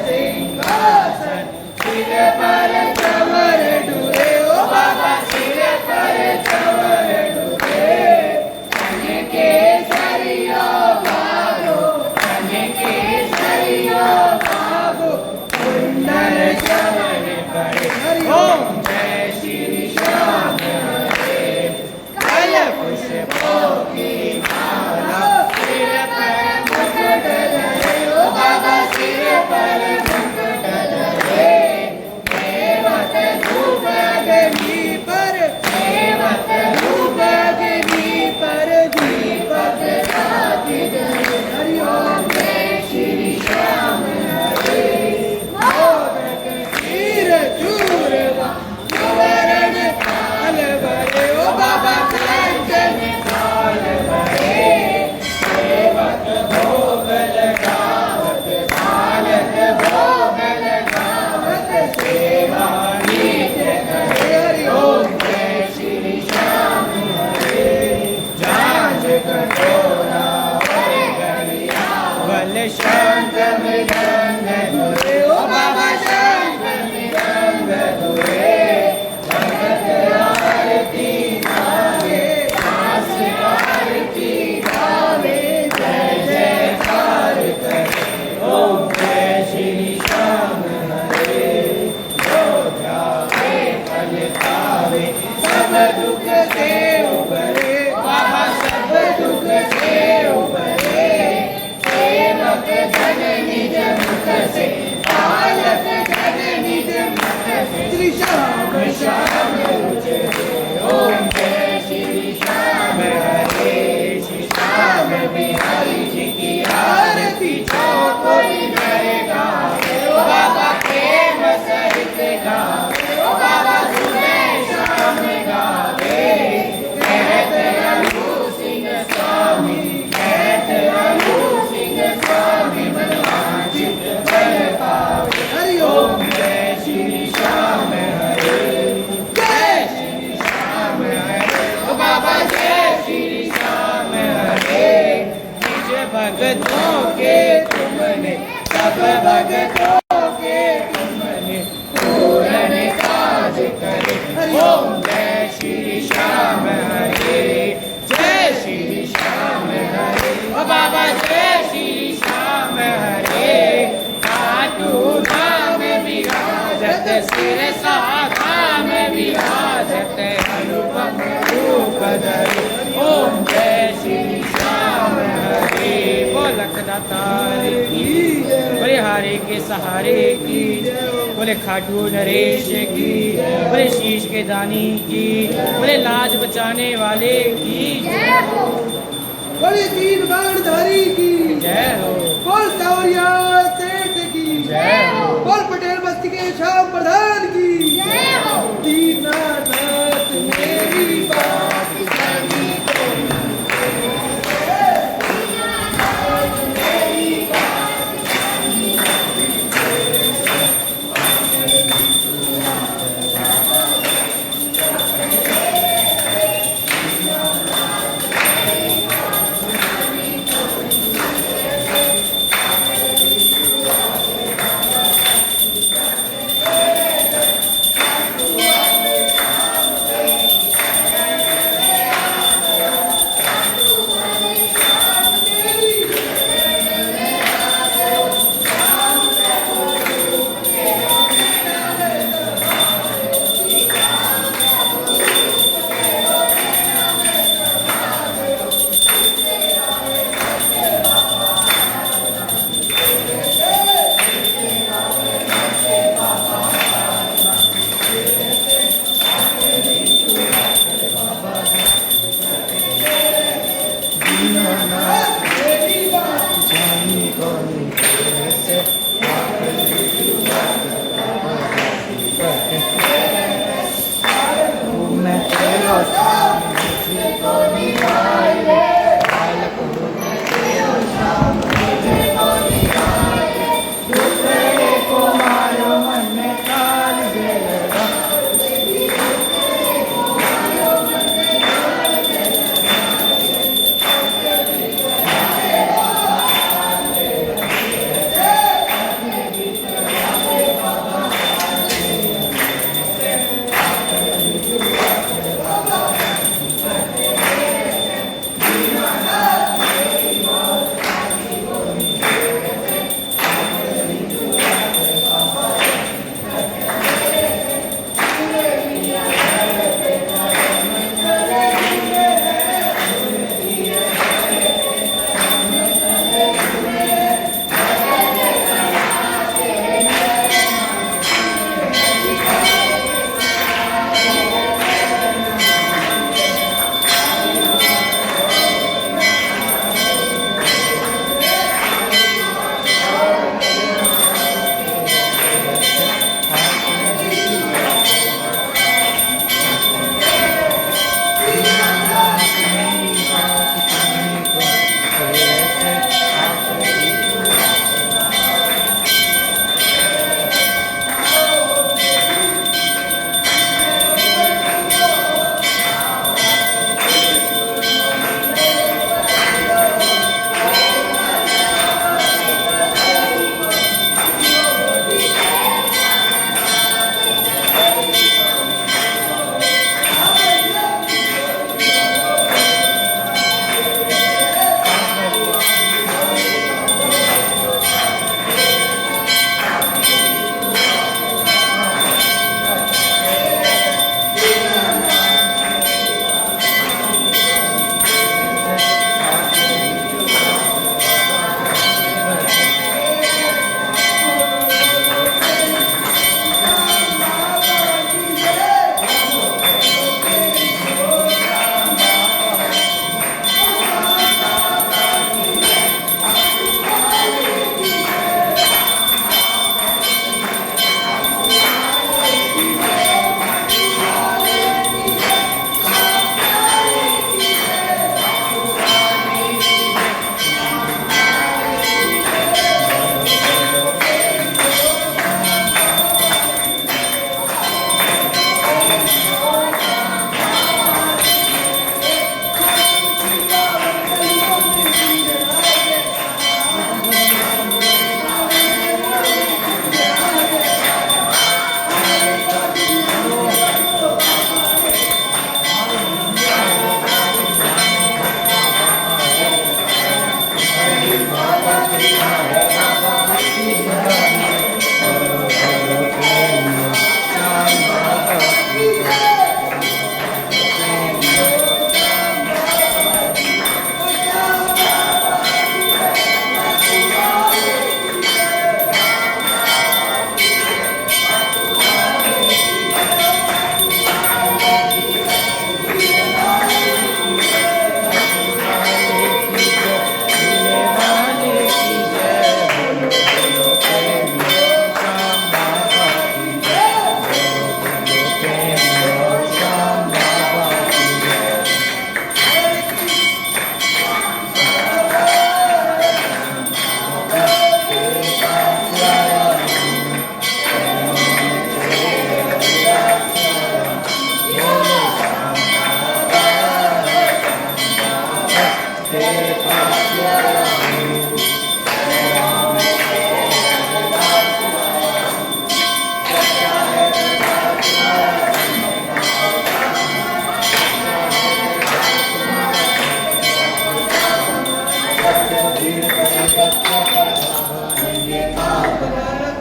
सिंहासन सिर पर चवर डुरे ओ बाबा सिर पर चवर डुरे धन्य केसरिया भागो धन्य केसरिया भागो कुंडल चवर पड़े ओम जय श्री श्याम हरे कल पुष्पों की माला सिर पर मुकुट धरे ओ बाबा सिर पर मुकुट धरे सेवत धूप अग्नि पर सेवत धूप अग्नि पर दीपक राति जले हरि ओम जय श्री श्याम हरे मोदक क्षीर चूरमा सुवर्ण थाल भरे ओ बाबा कंचन थाल भरे सेवक भोग लगावत बालक भोग लगावत सेवा नित्य करे हरि ओम जय श्री श्याम हरे जांज कटोरा वर गरिया वल शंख मृदंग धुरे ओ बाबा शंख मृदंग धुरे भगत आरती गावे दास आरती गावे जय जयकार करे ओम जय श्री श्याम हरे जो जावे फल पावे सब दुख से उबरे बाबा सब दुख से उबरे सेवक जन निज मुख से बालक जन निज मुख से श्री श्याम श्याम उचरे ओम जय श्री श्याम हरे श्री श्याम बिहारी जी की आरती चौकोरी नर गावे ओ बाबा प्रेम सहित गावे ओ बाबा सुबह शाम गावे कहत रघु सिंह स्वामी कहत रघु सिंह स्वामी मनवांचित फल पावे हरि ओम जय श्री श्याम हरे जय श्री श्याम हरे ओ बाबा जय श्री श्याम हरे निज भगतों के तुमने सब भगतों के तुमने पूर्ण काज करे ओम जय श्री श्याम हरे जय श्री श्याम हरे ओ बाबा जय श्री श्याम हरे खाटू धाम विराजत सिर धाम विराजत अनुपम रूप धरे ओम जय श्री श्याम हरे बोलक दातार की बोले हारे के सहारे की बोले खाटू नरेश की बोले शीश के दानी की बोले लाज बचाने वाले की बड़ी तीन बाणधारी की जय हो बोल सावरिया सेठ की जय हो बोल पटेल बस्ती के श्याम प्रधान की जय हो दीनानाथ मेरी बात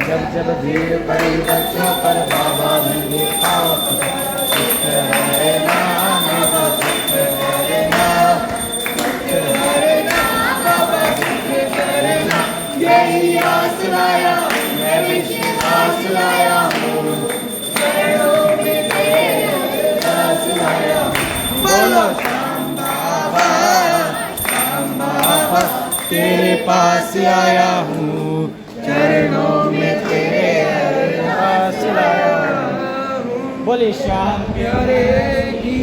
जब जब भीड़ पड़ी बच्चों पर बाबा ने देखा सुख है नाम सुख है नाम यही आस लाया मैं विश्वास लाया हूँ चरणों में तेरे आस लाया बोलो श्याम बाबा तेरे पास आया हूँ चरणों में तेरे पास आया हूँ बोले श्याम प्यारे की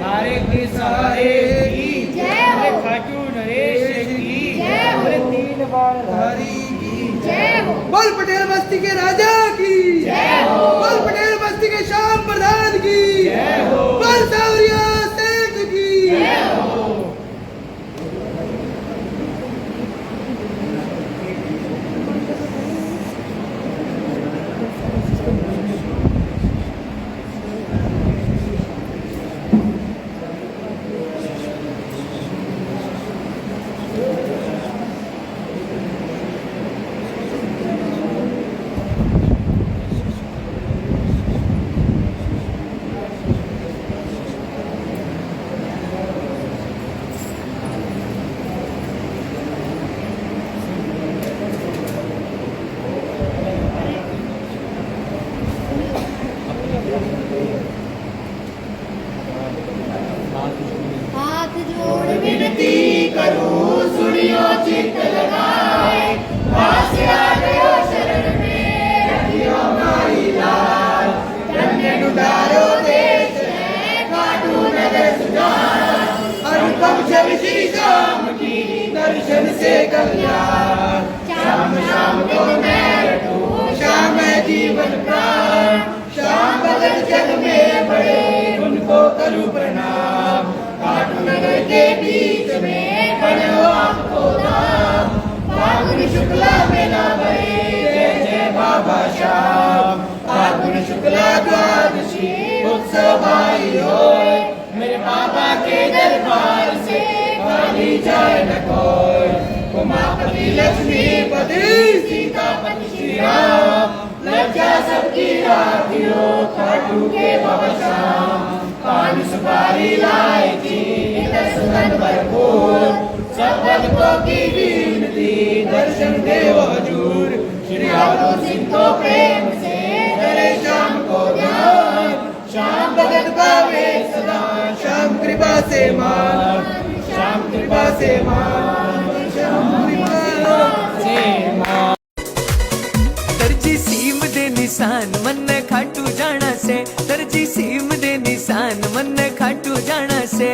हरे कृष्ण हरे की जय खाटू नरेश की जय तीन बार धारी की जय हो बोल पटेल बस्ती के राजा की जय हो बोल पटेल बस्ती के श्याम प्रधान की जय हो बोल सावरिया सेठ की जय हो हाथ जोड़ विनती करूं सुनियो चित्त लगाए पास आ गयो शरण में रखियो माई लाल धन्य नुडारो देश है खाटू नगर सुजान अनुपम छवि श्री श्याम की दर्शन से कल्याण शाम शाम को मैं रटूं श्याम है जीवन प्राण श्याम भगत जग में बड़े उनको करूं प्रणाम खाटू नगर के बीच में बनो आपको धाम फागुन शुक्ला मेला भरे जय जय बाबा श्याम फागुन शुक्ला द्वादशी उत्सव आई होय मेरे बाबा के दरबार से खाली जाए न कोई उमापति लक्ष्मीपति सीतापति श्री राम लज्जा सबकी राखियो खाटू के बाबा श्याम पान सुपारी लाए थी इधर सुगंध भरपूर सब भक्तों की विनती दर्शन देव हजूर श्री राम सिंह को प्रेम से करे श्याम को ध्यान श्याम भगत भावे सदा श्याम कृपा से मान श्याम कृपा से मान श्याम कृपा से मान दर्जी सीम दे निशान मन खाटू जाना से दर्जी सीम दे निशान मन खाटू जाना से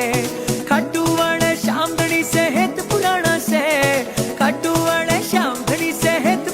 खाटू